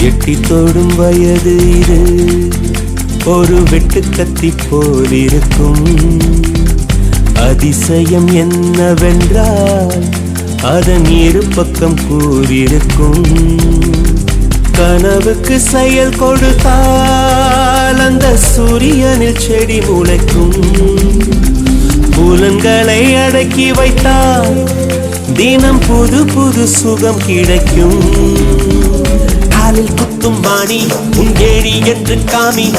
எட்டி தொடும் வயது இது ஒரு வெட்டுக்கத்தி போலிருக்கும். அதிசயம் என்னவென்றால் அதன் இரு பக்கம் கூறியிருக்கும். கனவுக்கு செயல் கொடுத்தால் அந்த சூரியனில் செடி முளைக்கும். புலன்களை அடக்கி வைத்தால் தினம் புது புது சுகம் கிடைக்கும். காலில் குத்தும் மாணி உன் ஏழி என்று காமி.